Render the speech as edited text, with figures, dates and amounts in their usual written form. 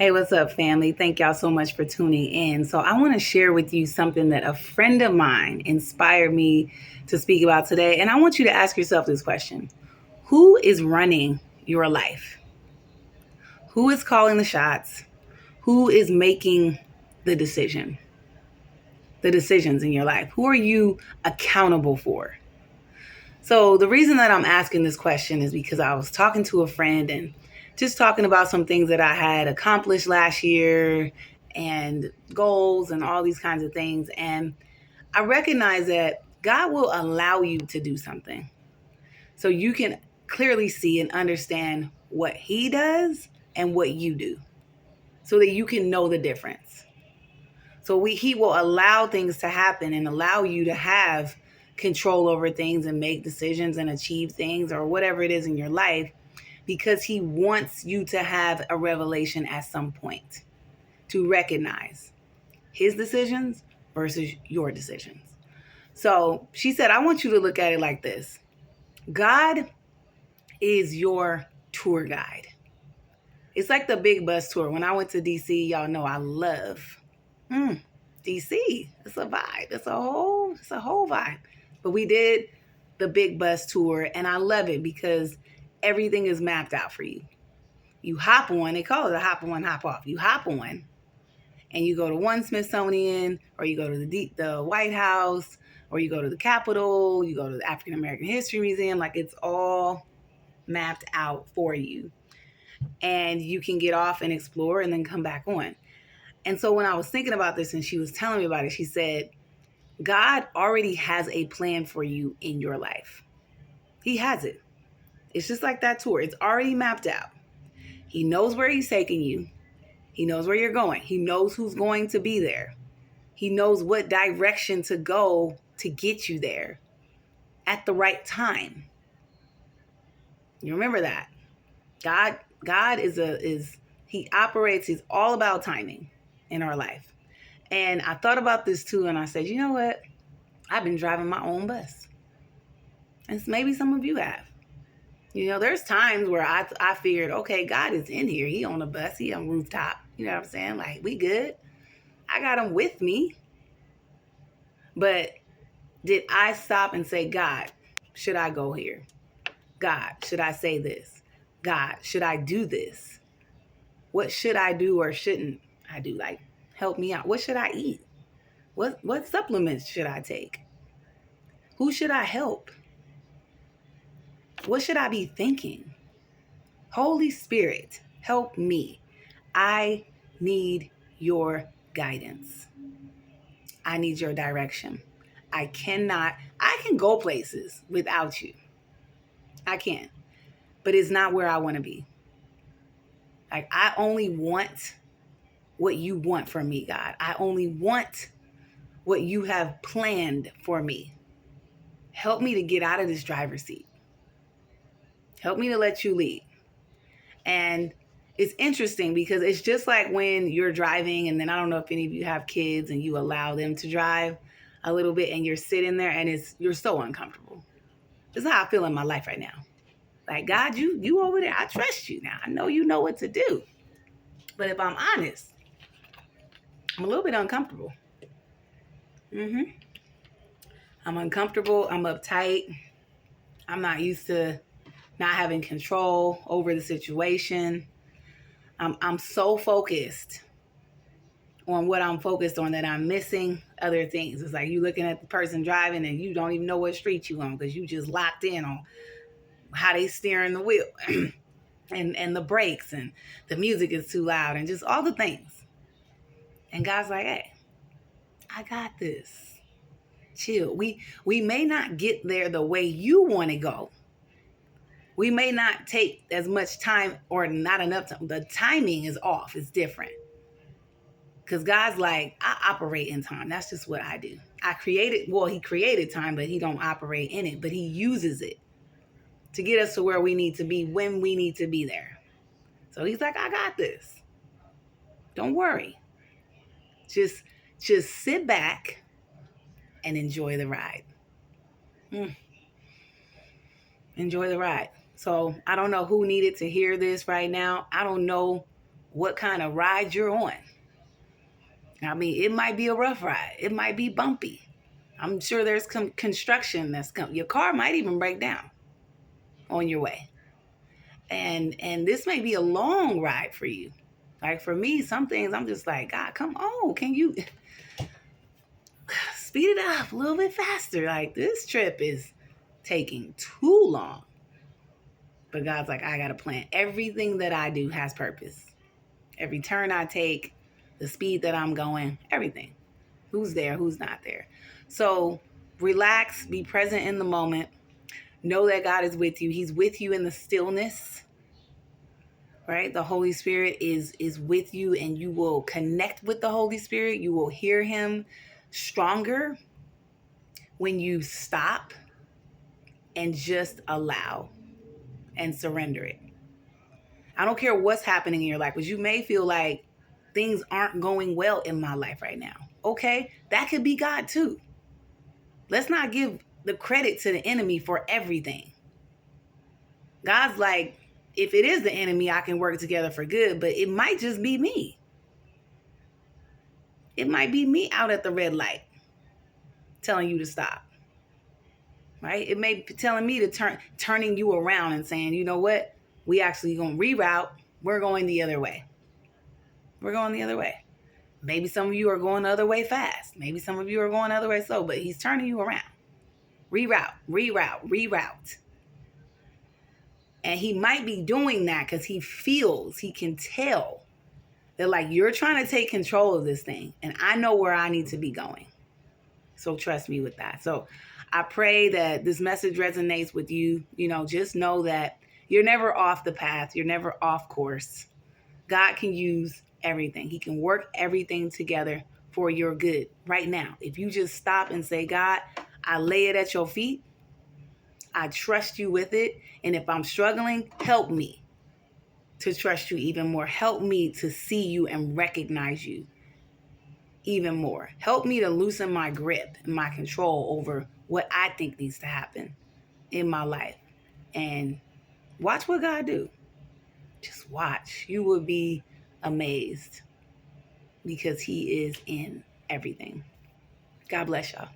Hey, what's up, family? Thank y'all so much for tuning in. So, I want to share with you something that a friend of mine inspired me to speak about today. And I want you to ask yourself this question: who is running your life? Who is calling the shots? Who is making the decision? The decisions in your life? Who are you accountable for? So, the reason that I'm asking this question is because I was talking to a friend and just talking about some things that I had accomplished last year and goals and all these kinds of things. And I recognize that God will allow you to do something so you can clearly see and understand what He does and what you do so that you can know the difference. So he will allow things to happen and allow you to have control over things and make decisions and achieve things or whatever it is in your life because he wants you to have a revelation at some point to recognize his decisions versus your decisions. So she said, I want you to look at it like this. God is your tour guide. It's like the big bus tour. When I went to DC, y'all know I love DC. It's a vibe. It's a whole vibe. But we did the big bus tour and I love it because everything is mapped out for you. You hop on, they call it a hop on, hop off. You hop on and you go to one Smithsonian or you go to the White House or you go to the Capitol, you go to the African American History Museum. Like it's all mapped out for you. And you can get off and explore and then come back on. And so when I was thinking about this and she was telling me about it, she said, God already has a plan for you in your life. He has it. It's just like that tour. It's already mapped out. He knows where he's taking you. He knows where you're going. He knows who's going to be there. He knows what direction to go to get you there at the right time. You remember that. God is he operates, he's all about timing in our life. And I thought about this too and I said, you know what? I've been driving my own bus. And maybe some of you have. You know, there's times where I figured, okay, God is in here. He on the bus. He on rooftop. You know what I'm saying? Like, we good. I got him with me. But did I stop and say, God, should I go here? God, should I say this? God, should I do this? What should I do or shouldn't I do? Like, help me out. What should I eat? What supplements should I take? Who should I help? What should I be thinking? Holy Spirit, help me. I need your guidance. I need your direction. I can go places without you. I can, but it's not where I want to be. Like, I only want what you want from me, God. I only want what you have planned for me. Help me to get out of this driver's seat. Help me to let you lead. And it's interesting because it's just like when you're driving, and then I don't know if any of you have kids and you allow them to drive a little bit and you're sitting there and you're so uncomfortable. This is how I feel in my life right now. Like, God, you over there, I trust you now. I know you know what to do. But if I'm honest, I'm a little bit uncomfortable. hmm I'm uncomfortable. I'm uptight. I'm not used to not having control over the situation. I'm so focused on what I'm focused on that I'm missing other things. It's like you looking at the person driving and you don't even know what street you on because you just locked in on how they steering the wheel and the brakes and the music is too loud and just all the things. And God's like, hey, I got this. Chill. We may not get there the way you want to go. We may not take as much time or not enough time. The timing is off. It's different. Because God's like, I operate in time. That's just what I do. He created time, but he don't operate in it. But he uses it to get us to where we need to be when we need to be there. So he's like, I got this. Don't worry. Just just sit back and enjoy the ride. Mm, enjoy the ride. So I don't know who needed to hear this right now. I don't know what kind of ride you're on. I mean, it might be a rough ride. It might be bumpy. I'm sure there's construction that's coming. Your car might even break down on your way. And this may be a long ride for you. Like for me, some things I'm just like, God, come on. Can you speed it up a little bit faster? Like this trip is taking too long. But God's like, I got a plan. Everything that I do has purpose. Every turn I take, the speed that I'm going, everything. Who's there, who's not there. So relax, be present in the moment. Know that God is with you. He's with you in the stillness, right? The Holy Spirit is with you, and you will connect with the Holy Spirit. You will hear him stronger when you stop and just allow and surrender it. I don't care what's happening in your life, but you may feel like things aren't going well in my life right now. Okay, that could be God too. Let's not give the credit to the enemy for everything. God's like, if it is the enemy, I can work together for good, but it might just be me. It might be me out at the red light telling you to stop. Right? It may be telling me to turning you around and saying, you know what? We actually going to reroute. We're going the other way. We're going the other way. Maybe some of you are going the other way fast. Maybe some of you are going the other way slow, but he's turning you around. Reroute. And he might be doing that because he can tell that like you're trying to take control of this thing. And I know where I need to be going. So trust me with that. So I pray that this message resonates with you. You know, just know that you're never off the path. You're never off course. God can use everything. He can work everything together for your good right now. If you just stop and say, God, I lay it at your feet. I trust you with it. And if I'm struggling, help me to trust you even more. Help me to see you and recognize you even more. Help me to loosen my grip and my control over what I think needs to happen in my life. And watch what God do. Just watch. You will be amazed because he is in everything. God bless y'all.